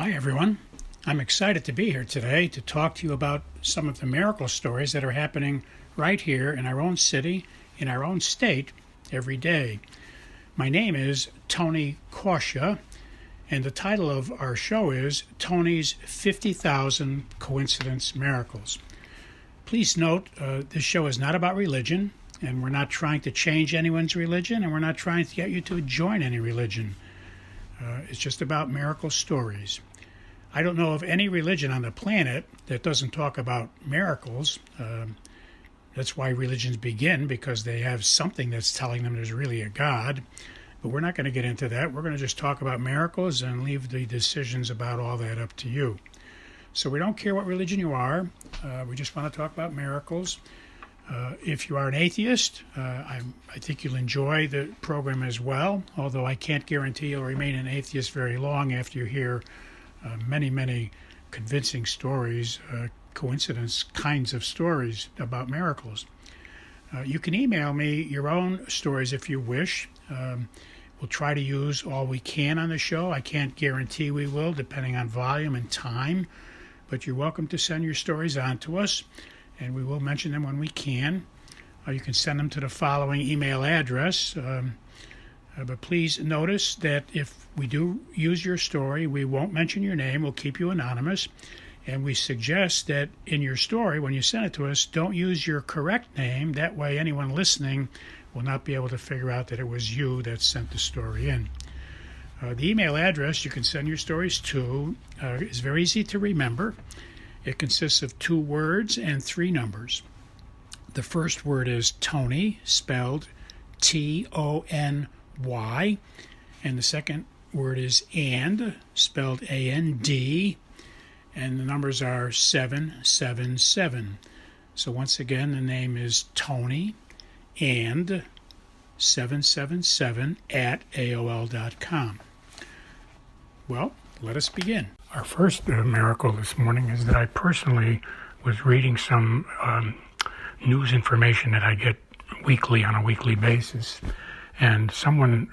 Hi, everyone. I'm excited to be here today to talk to you about some of the miracle stories that are happening right here in our own city, in our own state, every day. My name is Tony Kausha, and the title of our show is Tony's 50,000 Coincidence Miracles. Please note, this show is not about religion, and we're not trying to change anyone's religion, and we're not trying to get you to join any religion. It's just about miracle stories. I don't know of any religion on the planet that doesn't talk about miracles. That's why religions begin, because they have something that's telling them there's really a God. But we're not going to get into that. We're going to just talk about miracles and leave the decisions about all that up to you. So we don't care what religion you are. We just want to talk about miracles. If you are an atheist, I think you'll enjoy the program as well, although I can't guarantee you'll remain an atheist very long after you hear many convincing stories, coincidence kinds of stories about miracles. You can email me your own stories if you wish. We'll try to use all we can on the show. I can't guarantee we will, depending on volume and time, but you're welcome to send your stories on to us, and we will mention them when we can. You can send them to the following email address. But please notice that if we do use your story, we won't mention your name. We'll keep you anonymous. And we suggest that in your story, when you send it to us, don't use your correct name. That way anyone listening will not be able to figure out that it was you that sent the story in. The email address you can send your stories to is very easy to remember. It consists of 2 words and 3 numbers. The first word is Tony, spelled Tony, and the second word is and, spelled AND, and the numbers are 777. So once again, the name is Tony and 777 at AOL.com. Well, let us begin. Our first miracle this morning is that I personally was reading some news information that I get weekly on a weekly basis, and someone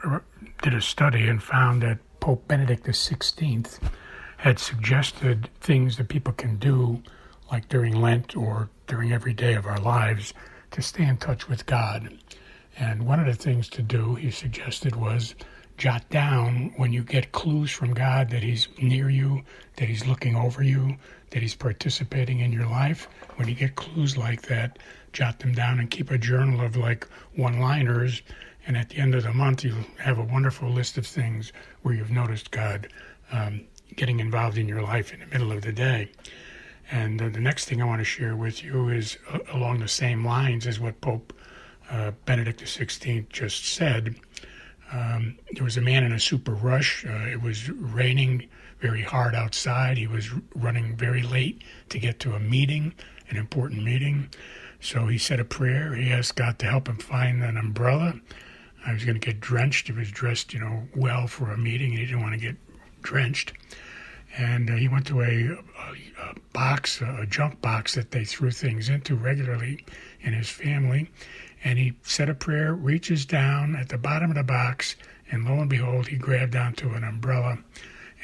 did a study and found that Pope Benedict XVI had suggested things that people can do, like during Lent or during every day of our lives, to stay in touch with God. And one of the things to do, he suggested, was jot down when you get clues from God that he's near you, that he's looking over you, that he's participating in your life. When you get clues like that, jot them down and keep a journal of like one-liners. And at the end of the month, you'll have a wonderful list of things where you've noticed God getting involved in your life in the middle of the day. And the next thing I want to share with you is along the same lines as what Pope Benedict XVI just said. There was a man in a super rush. It was raining very hard outside. He was running very late to get to a meeting, an important meeting. So he said a prayer. He asked God to help him find an umbrella. I was going to get drenched. He was dressed, well for a meeting, and he didn't want to get drenched. And he went to a box, a junk box that they threw things into regularly in his family. And he said a prayer, reaches down at the bottom of the box, and lo and behold, he grabbed onto an umbrella.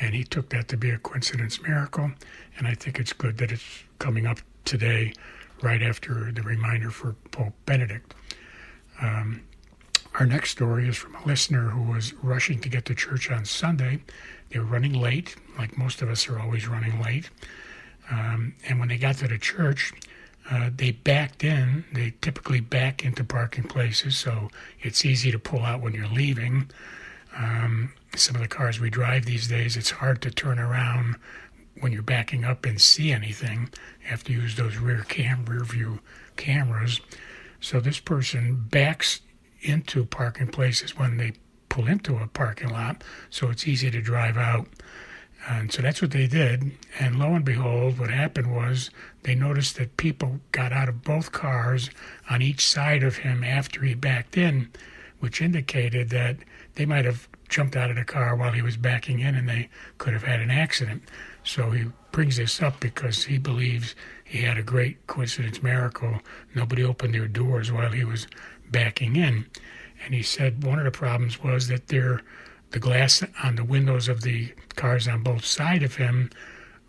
And he took that to be a coincidence miracle. And I think it's good that it's coming up today, right after the reminder for Pope Benedict. Our next story is from a listener who was rushing to get to church on Sunday. They were running late, like most of us are always running late. And when they got to the church, they backed in. They typically back into parking places, so it's easy to pull out when you're leaving. Some of the cars we drive these days, it's hard to turn around when you're backing up and see anything. You have to use those rear view cameras. So this person backs into parking places when they pull into a parking lot, so it's easy to drive out. And so that's what they did. And lo and behold, what happened was they noticed that people got out of both cars on each side of him after he backed in, which indicated that they might have jumped out of the car while he was backing in and they could have had an accident. So he brings this up because he believes he had a great coincidence miracle. Nobody opened their doors while he was backing in. And he said one of the problems was that their the glass on the windows of the cars on both sides of him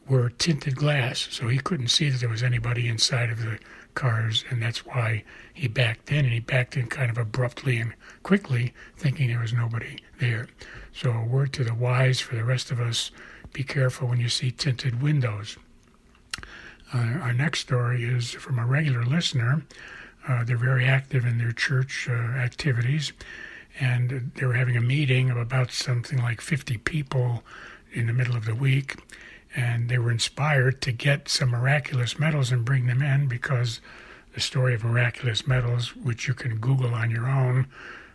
were tinted glass, so he couldn't see that there was anybody inside of the cars, and that's why he backed in, and he backed in kind of abruptly and quickly, thinking there was nobody there. So a word to the wise for the rest of us: be careful when you see tinted windows. Our next story is from a regular listener. They're very active in their church activities, and they were having a meeting of about something like 50 people in the middle of the week, and they were inspired to get some miraculous medals and bring them in, because the story of miraculous medals, which you can Google on your own,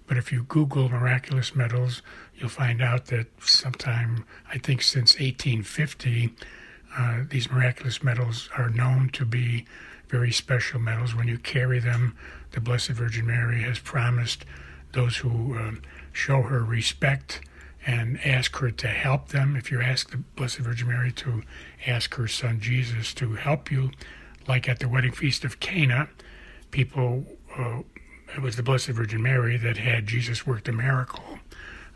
but if you Google miraculous medals, you'll find out that sometime, I think since 1850, these miraculous medals are known to be very special medals. When you carry them, the Blessed Virgin Mary has promised those who show her respect and ask her to help them. If you ask the Blessed Virgin Mary to ask her son Jesus to help you, like at the wedding feast of Cana, people, it was the Blessed Virgin Mary that had Jesus work the miracle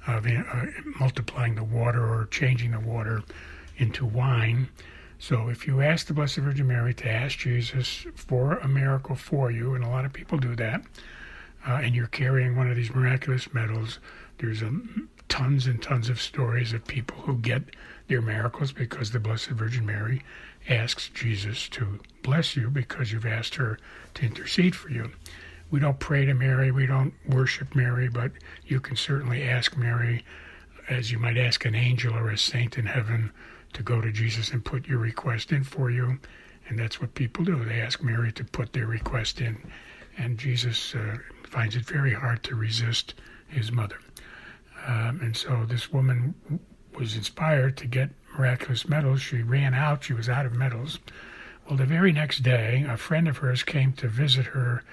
of multiplying the water or changing the water into wine. So if you ask the Blessed Virgin Mary to ask Jesus for a miracle for you, and a lot of people do that, and you're carrying one of these miraculous medals, there's tons and tons of stories of people who get their miracles because the Blessed Virgin Mary asks Jesus to bless you because you've asked her to intercede for you. We don't pray to Mary, we don't worship Mary, but you can certainly ask Mary, as you might ask an angel or a saint in heaven, to go to Jesus and put your request in for you. And that's what people do. They ask Mary to put their request in. And Jesus finds it very hard to resist his mother. And so this woman was inspired to get miraculous medals. She ran out. She was out of medals. Well, the very next day, a friend of hers came to visit her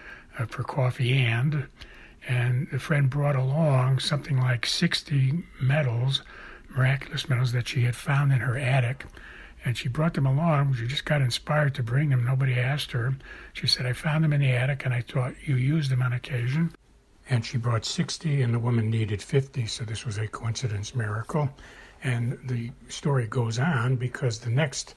for coffee, and the friend brought along something like 60 medals, miraculous medals that she had found in her attic, and she brought them along. She just got inspired to bring them. Nobody asked her. She said, I found them in the attic, and I thought you used them on occasion. And she brought 60, and the woman needed 50, so this was a coincidence miracle. And the story goes on because the next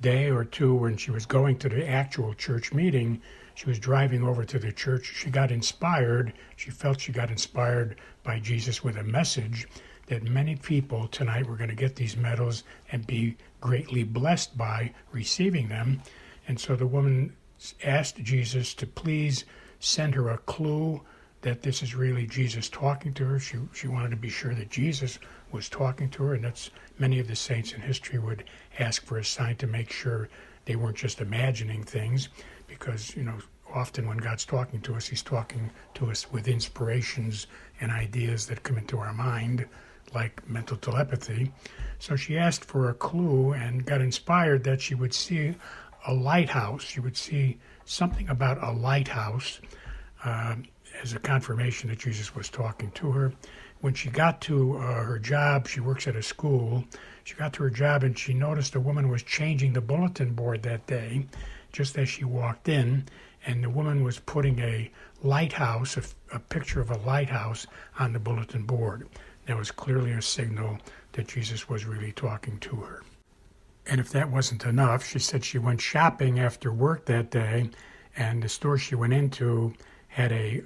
day or two, when she was going to the actual church meeting, she was driving over to the church. She got inspired. She felt she got inspired by Jesus with a message that many people tonight were going to get these medals and be greatly blessed by receiving them. And so the woman asked Jesus to please send her a clue that this is really Jesus talking to her. She wanted to be sure that Jesus was talking to her, and that's many of the saints in history would ask for a sign to make sure they weren't just imagining things, because, often when God's talking to us, he's talking to us with inspirations and ideas that come into our mind, like mental telepathy. So she asked for a clue and got inspired that she would see a lighthouse. She would see something about a lighthouse as a confirmation that Jesus was talking to her. When she got to her job, she works at a school. She got to her job and she noticed a woman was changing the bulletin board that day, just as she walked in, and the woman was putting a lighthouse, a picture of a lighthouse, on the bulletin board. That was clearly a signal that Jesus was really talking to her. And if that wasn't enough, she said she went shopping after work that day, and the store she went into had a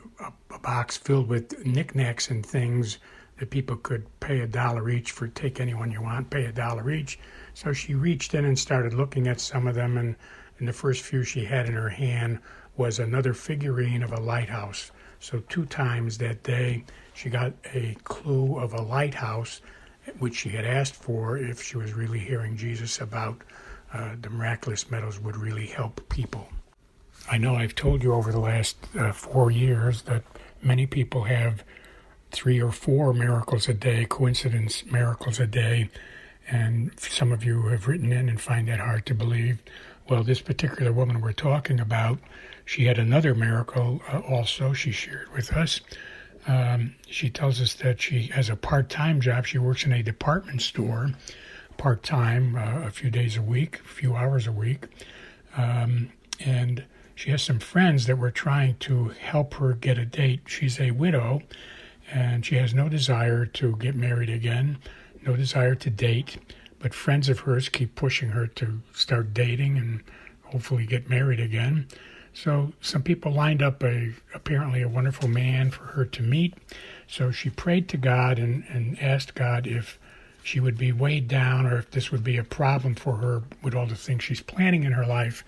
box filled with knickknacks and things that people could pay $1 each for. Take anyone you want, pay $1 each. So she reached in and started looking at some of them, and the first few she had in her hand was another figurine of a lighthouse. So 2 times that day she got a clue of a lighthouse, which she had asked for if she was really hearing Jesus about the miraculous medals would really help people. I know I've told you over the last 4 years that many people have 3 or 4 miracles a day, coincidence miracles a day, and some of you have written in and find that hard to believe. Well, this particular woman we're talking about, she had another miracle also she shared with us. She tells us that she has a part-time job. She works in a department store part-time, a few days a week, a few hours a week. And she has some friends that were trying to help her get a date. She's a widow, and she has no desire to get married again, no desire to date, but friends of hers keep pushing her to start dating and hopefully get married again. So some people lined up apparently a wonderful man for her to meet. So she prayed to God and asked God if she would be weighed down or if this would be a problem for her with all the things she's planning in her life,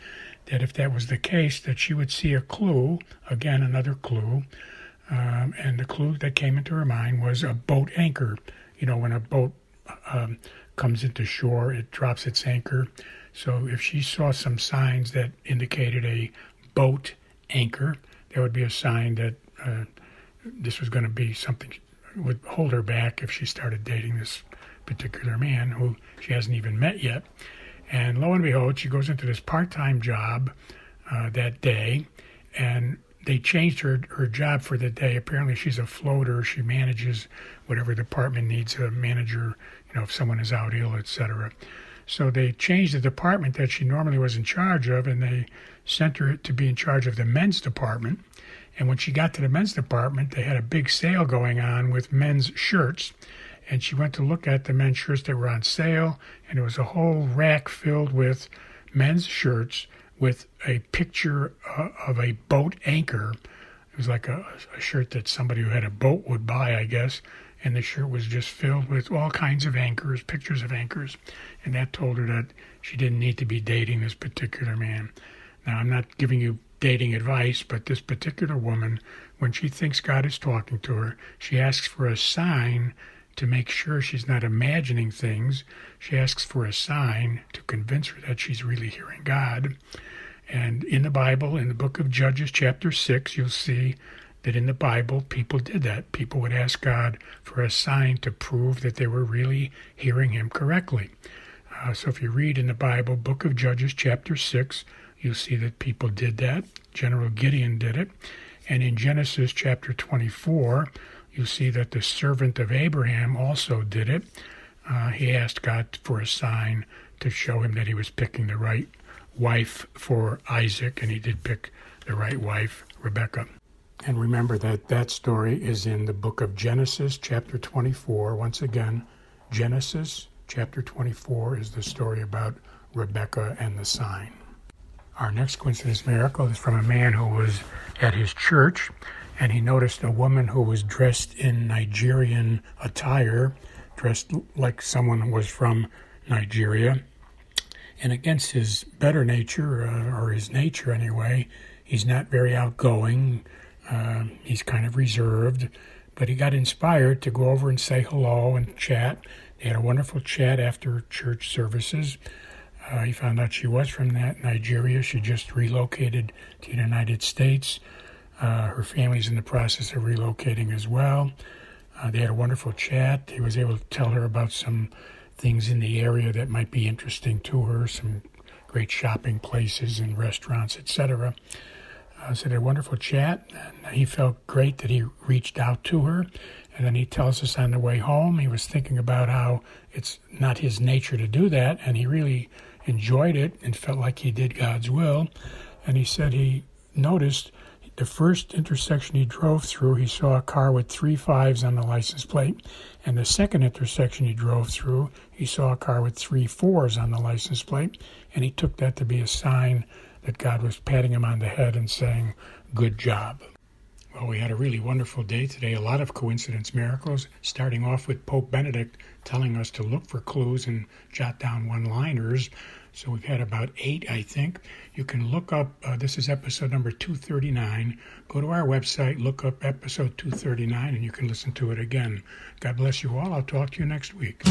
that if that was the case, that she would see a clue, again, another clue. And the clue that came into her mind was a boat anchor. You know, when a boat comes into shore, it drops its anchor. So if she saw some signs that indicated a boat anchor, that would be a sign that this was going to be something would hold her back if she started dating this particular man who she hasn't even met yet. And lo and behold, she goes into this part-time job that day, and they changed her job for the day. Apparently she's a floater. She manages whatever department needs a manager, you know, if someone is out ill, etc. So they changed the department that she normally was in charge of, and they sent her to be in charge of the men's department. And when she got to the men's department, they had a big sale going on with men's shirts. And she went to look at the men's shirts that were on sale, and there was a whole rack filled with men's shirts with a picture of a boat anchor. It was like a shirt that somebody who had a boat would buy, I guess. And the shirt was just filled with all kinds of anchors, pictures of anchors. And that told her that she didn't need to be dating this particular man. Now, I'm not giving you dating advice, but this particular woman, when she thinks God is talking to her, she asks for a sign to make sure she's not imagining things. She asks for a sign to convince her that she's really hearing God. And in the Bible, in the book of Judges, chapter 6, you'll see that in the Bible, people did that. People would ask God for a sign to prove that they were really hearing him correctly. So if you read in the Bible, book of Judges, chapter 6, you'll see that people did that. General Gideon did it. And in Genesis chapter 24, you'll see that the servant of Abraham also did it. He asked God for a sign to show him that he was picking the right wife for Isaac, and he did pick the right wife, Rebekah. And remember that that story is in the book of Genesis, chapter 24. Once again, Genesis, chapter 24 is the story about Rebekah and the sign. Our next coincidence miracle is from a man who was at his church, and he noticed a woman who was dressed in Nigerian attire, dressed like someone who was from Nigeria. And against his better nature, or his nature anyway, he's not very outgoing. He's kind of reserved, but he got inspired to go over and say hello and chat. They had a wonderful chat after church services. He found out she was from Nigeria. She just relocated to the United States. Her family's in the process of relocating as well. They had a wonderful chat. He was able to tell her about some things in the area that might be interesting to her, some great shopping places and restaurants, etc. So they had a wonderful chat, and he felt great that he reached out to her. And then he tells us on the way home, he was thinking about how it's not his nature to do that, and he really enjoyed it and felt like he did God's will. And he said he noticed the first intersection he drove through, he saw a car with 3 5s on the license plate. And the second intersection he drove through, he saw a car with 3 4s on the license plate. And he took that to be a sign that God was patting him on the head and saying, "Good job." Well, we had a really wonderful day today. A lot of coincidence miracles, starting off with Pope Benedict telling us to look for clues and jot down one-liners. So we've had about 8, I think. You can look up, this is episode number 239. Go to our website, look up episode 239, and you can listen to it again. God bless you all. I'll talk to you next week.